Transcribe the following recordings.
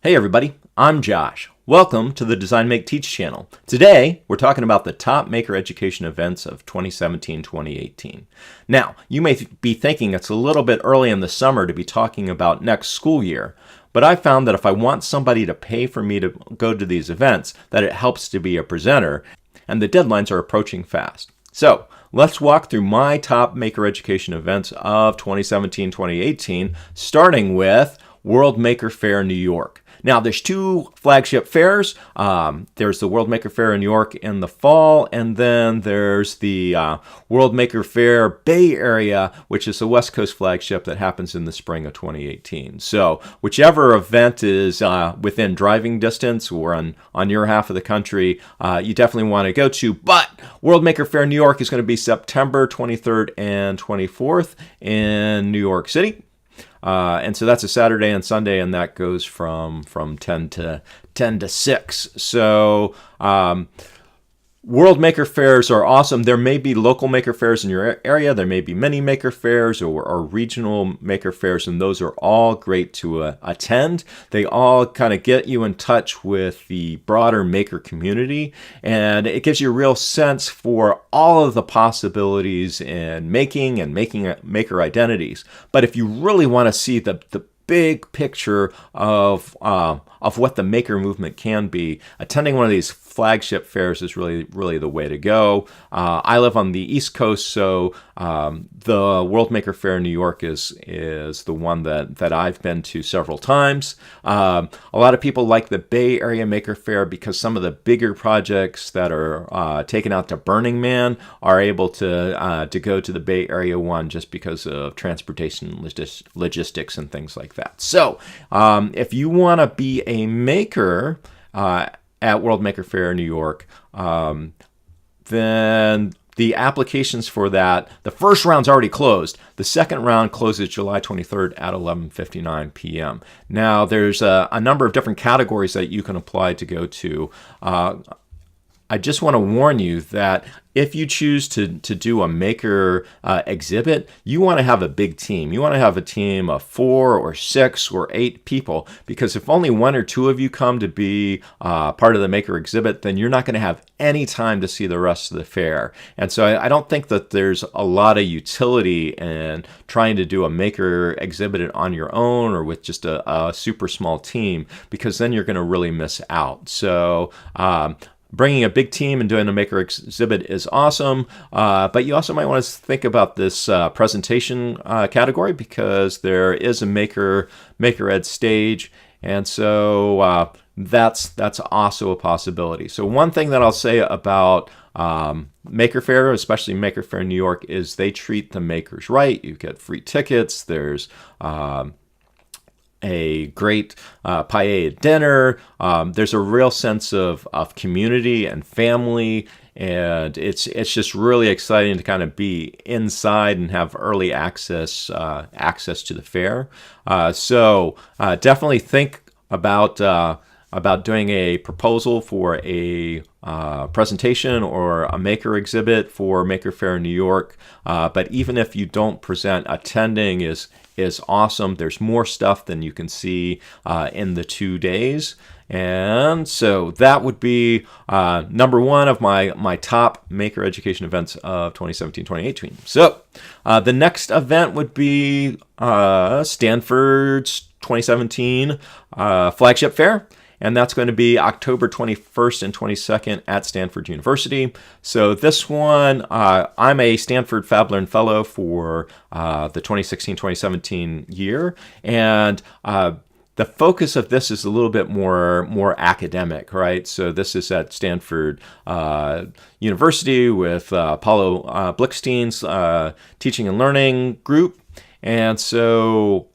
Hey everybody, I'm Josh. Welcome to the Design Make Teach channel. Today, we're talking about the top maker education events of 2017-2018. Now, you may be thinking it's a little bit early in the summer to be talking about next school year, but I found that if I want somebody to pay for me to go to these events, that it helps to be a presenter, and the deadlines are approaching fast. So, let's walk through my top maker education events of 2017-2018, starting with World Maker Faire New York. Now, there's two flagship fairs. There's the World Maker Faire in New York in the fall, and then there's the World Maker Faire Bay Area, which is the West Coast flagship that happens in the spring of 2018. So whichever event is within driving distance or on your half of the country, you definitely want to go to. But World Maker Faire New York is going to be September 23rd and 24th in New York City. And so that's a Saturday and Sunday, and that goes from 10 to 6. So World Maker Fairs are awesome. There may be local maker fairs in your area. There may be many maker fairs or regional maker fairs, and those are all great to attend. They all kind of get you in touch with the broader maker community, and it gives you a real sense for all of the possibilities in making maker identities. But if you really want to see the big picture of what the maker movement can be, attending one of these flagship fairs is really the way to go. I live on the East Coast, so the World Maker Faire in New York is the one that I've been to several times. A lot of people like the Bay Area Maker Faire because some of the bigger projects that are taken out to Burning Man are able to go to the Bay Area one just because of transportation logistics and things like that. So if you want to be a maker at World Maker Faire New York, then the applications for that, the first round's already closed. The second round closes July 23rd at 11:59 p.m. Now, there's a number of different categories that you can apply to go to. I just want to warn you that if you choose to do a maker exhibit, you want to have a big team. You want to have a team of 4 or 6 or 8 people, because if only 1 or 2 of you come to be part of the maker exhibit, then you're not going to have any time to see the rest of the fair. And so I don't think that there's a lot of utility in trying to do a maker exhibit on your own or with just a super small team, because then you're going to really miss out. So bringing a big team and doing a maker exhibit is awesome, but you also might want to think about this presentation category, because there is a maker ed stage, and so that's also a possibility. So one thing that I'll say about Maker Faire, especially Maker Faire New York, is they treat the makers right. You get free tickets. There's a great paella dinner. There's a real sense of community and family, and it's just really exciting to kind of be inside and have early access to the fair. So definitely think about doing a proposal for a presentation or a maker exhibit for Maker Faire New York. But even if you don't present, attending is awesome. There's more stuff than you can see in the 2 days. And so that would be number one of my top maker education events of 2017-2018. So the next event would be Stanford's 2017 flagship fair. And that's going to be October 21st and 22nd at Stanford University. So this one, I'm a Stanford Fab Learn Fellow for the 2016-2017 year. And the focus of this is a little bit more academic, right? So this is at Stanford University with Paulo Blickstein's teaching and learning group. And so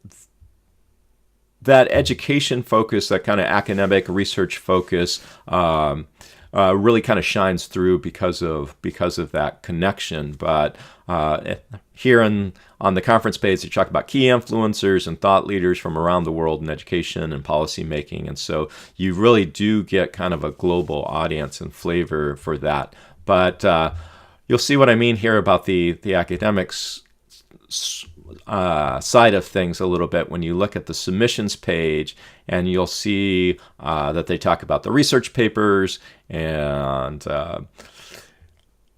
that education focus, that kind of academic research focus, really kind of shines through because of that connection. But here on the conference page, they talk about key influencers and thought leaders from around the world in education and policy making, and so you really do get kind of a global audience and flavor for that. But you'll see what I mean here about the academics side of things a little bit when you look at the submissions page, and you'll see that they talk about the research papers, and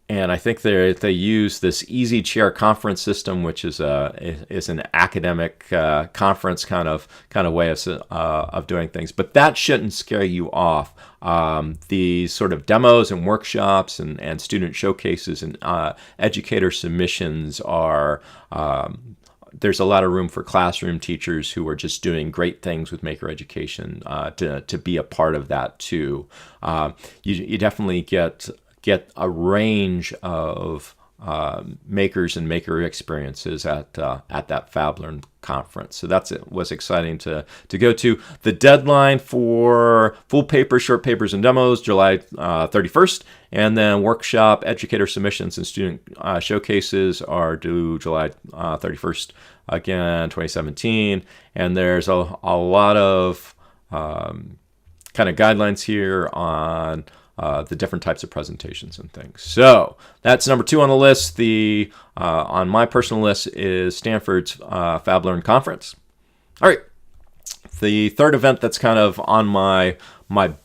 I think they use this Easy Chair conference system, which is an academic conference kind of way of doing things. But that shouldn't scare you off. These sort of demos and workshops and student showcases and educator submissions are. There's a lot of room for classroom teachers who are just doing great things with Maker Education to be a part of that too. You definitely get a range of makers and maker experiences at that FabLearn conference. So was exciting to go to. The deadline for full papers, short papers, and demos, July 31st. And then workshop, educator submissions, and student showcases are due July 31st, again, 2017. And there's a lot of kind of guidelines here on the different types of presentations and things. So that's number 2 on the list. On my personal list is Stanford's FabLearn conference. All right. The third event that's kind of on my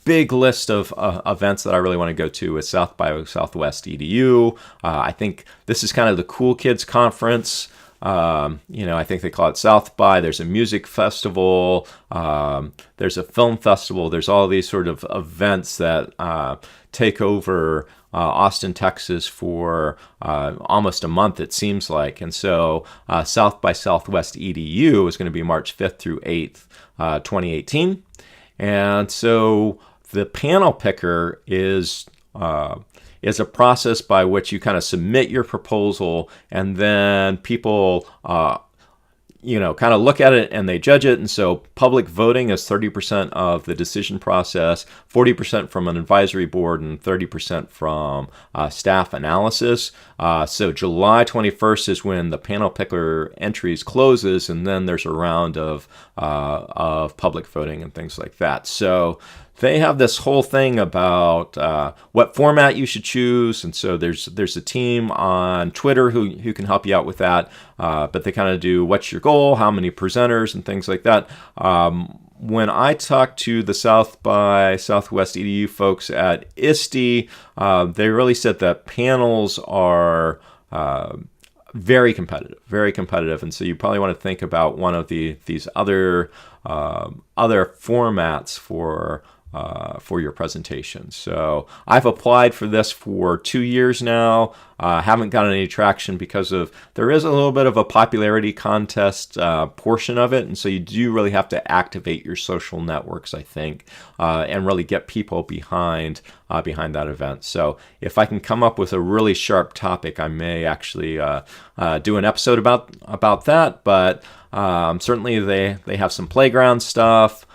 big list of events that I really want to go to is South by Southwest EDU. I think this is kind of the cool kids conference. I think they call it South by. There's a music festival. There's a film festival. There's all these sort of events that take over Austin, Texas for almost a month, it seems like. And so South by Southwest EDU is going to be March 5th through 8th, 2018. And so the panel picker is a process by which you kind of submit your proposal, and then people kind of look at it and they judge it. And so public voting is 30% of the decision process, 40% from an advisory board, and 30% from staff analysis. So July 21st is when the panel picker entries closes, and then there's a round of public voting and things like that. So they have this whole thing about what format you should choose, and so there's a team on Twitter who can help you out with that. But they kind of do what's your goal, how many presenters, and things like that. When I talked to the South by Southwest EDU folks at ISTE, they really said that panels are very competitive, and so you probably want to think about one of these other formats for your presentation. So I've applied for this for 2 years now. Haven't gotten any traction because there is a little bit of a popularity contest portion of it, and so you do really have to activate your social networks, I think, and really get people behind that event. So if I can come up with a really sharp topic, I may actually do an episode about that. But certainly they have some playground stuff.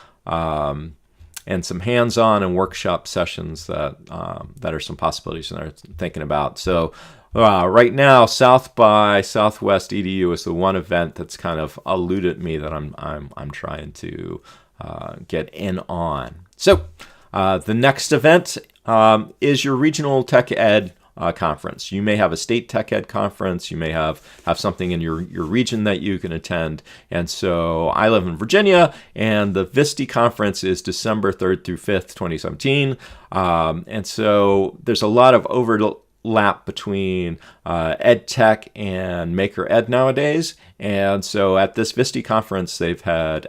And some hands-on and workshop sessions that are some possibilities that I'm thinking about. So right now, South by Southwest EDU is the one event that's kind of eluded me that I'm trying to get in on. So the next event is your regional tech ed conference. You may have a state tech ed conference. You may have something in your region that you can attend. And so I live in Virginia, and the VISTE conference is December 3rd through 5th, 2017. And so there's a lot of overlap between ed tech and Maker Ed nowadays. And so at this VISTE conference, they've had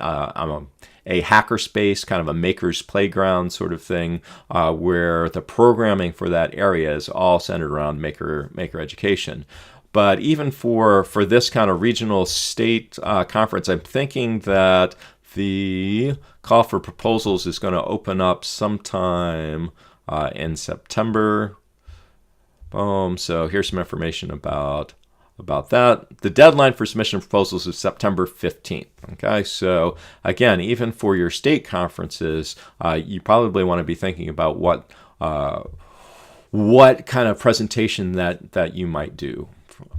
a hackerspace, kind of a maker's playground sort of thing, where the programming for that area is all centered around maker education. But even for this kind of regional state conference, I'm thinking that the call for proposals is going to open up sometime in September. Boom. So here's some information about that. The deadline for submission of proposals is September 15th. Okay, so again, even for your state conferences, you probably want to be thinking about what kind of presentation that you might do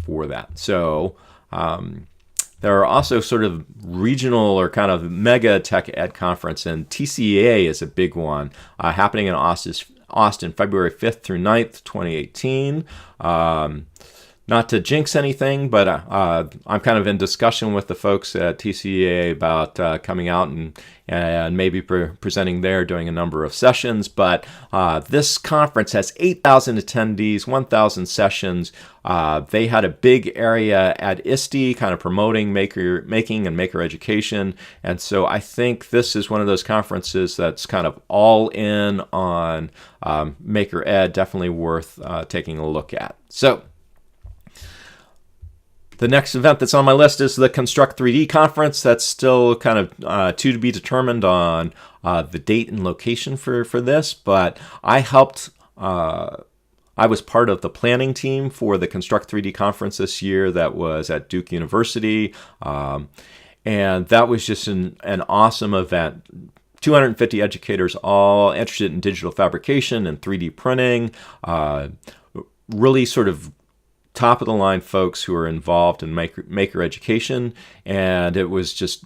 for that. So there are also sort of regional or kind of mega tech ed conference, and TCEA is a big one happening in Austin, February 5th through 9th, 2018. not to jinx anything, but I'm kind of in discussion with the folks at TCEA about coming out and maybe presenting there, doing a number of sessions. But this conference has 8,000 attendees, 1,000 sessions. They had a big area at ISTE kind of promoting making and maker education. And so I think this is one of those conferences that's kind of all in on Maker Ed, definitely worth taking a look at. So the next event that's on my list is the Construct 3D conference. That's still kind of to be determined on the date and location for this, but I helped. I was part of the planning team for the Construct 3D conference this year that was at Duke University, and that was just an awesome event. 250 educators all interested in digital fabrication and 3D printing, really sort of top of the line folks who are involved in maker education, and it was just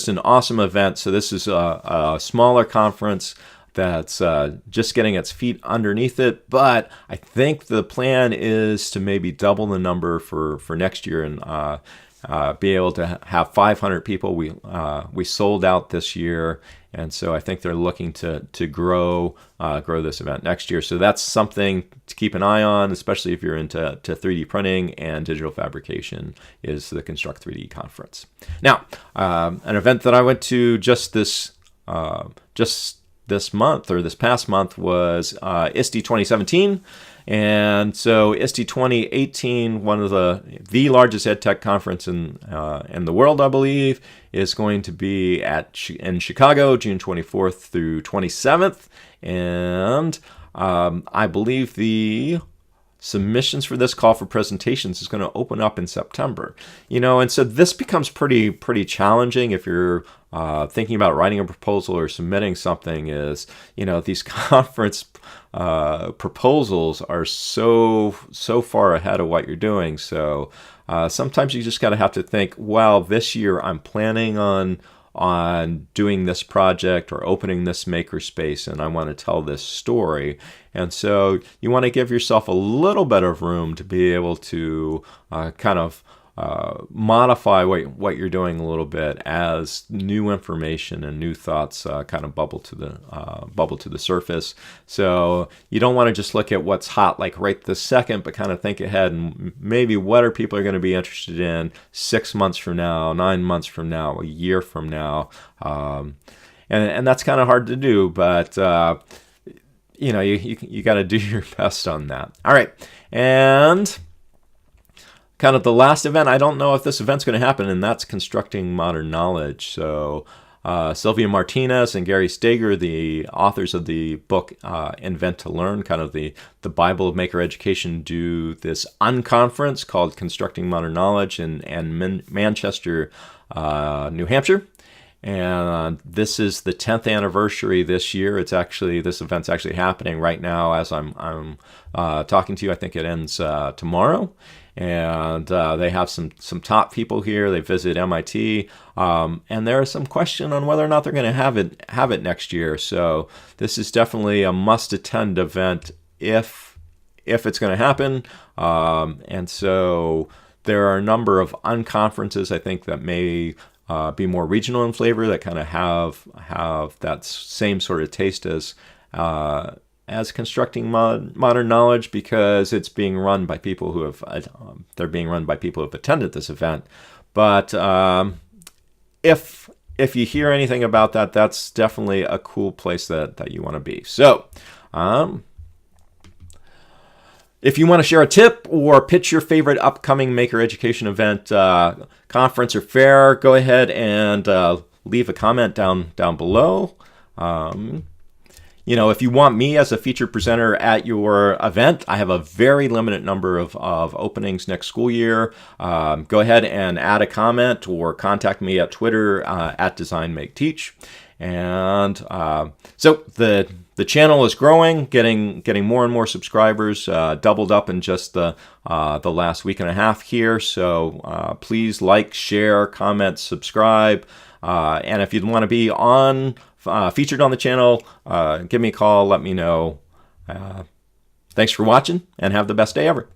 an awesome event. So this is a smaller conference that's just getting its feet underneath it, but I think the plan is to maybe double the number for next year and be able to have 500 people. We sold out this year, and so I think they're looking to grow this event next year. So that's something to keep an eye on, especially if you're into 3D printing and digital fabrication, is the Construct 3D conference. Now, an event that I went to just this month, or this past month, was ISTE 2017. And so ISTE 2018, one of the largest EdTech conference in the world, I believe, is going to be in Chicago, June 24th through 27th. And I believe the submissions for this call for presentations is going to open up in September. And so this becomes pretty challenging if you're thinking about writing a proposal or submitting something. Is these conference proposals are so far ahead of what you're doing. So sometimes you just got to have to think, well, this year I'm planning on doing this project or opening this makerspace, and I want to tell this story. And so you want to give yourself a little bit of room to be able to kind of modify what you're doing a little bit as new information and new thoughts kind of bubble to the surface. So you don't want to just look at what's hot like right this second, but kind of think ahead and maybe what are people going to be interested in 6 months from now, 9 months from now, a year from now, and that's kind of hard to do, but you got to do your best on that. All right, and kind of the last event, I don't know if this event's going to happen, and that's Constructing Modern Knowledge. So Sylvia Martinez and Gary Steger, the authors of the book Invent to Learn, kind of the Bible of Maker Education, do this unconference called Constructing Modern Knowledge in Manchester, New Hampshire. And this is the 10th anniversary this year. This event's actually happening right now as I'm talking to you. I think it ends tomorrow. And they have some top people here. They visit MIT, and there is some question on whether or not they're going to have it next year. So this is definitely a must-attend event if it's going to happen. And so there are a number of unconferences, I think, that may be more regional in flavor, that kind of have that same sort of taste as Constructing Modern Knowledge, because it's being run by people who have attended this event. But if you hear anything about that, that's definitely a cool place that you want to be. So if you want to share a tip or pitch your favorite upcoming Maker Education event, conference, or fair, go ahead and leave a comment down below. If you want me as a featured presenter at your event, I have a very limited number of openings next school year. Go ahead and add a comment or contact me at Twitter at DesignMakeTeach. And so the channel is growing, getting more and more subscribers, doubled up in just the last week and a half here. So please like, share, comment, subscribe. And if you'd want to be featured on the channel, give me a call, let me know. Thanks for watching, and have the best day ever.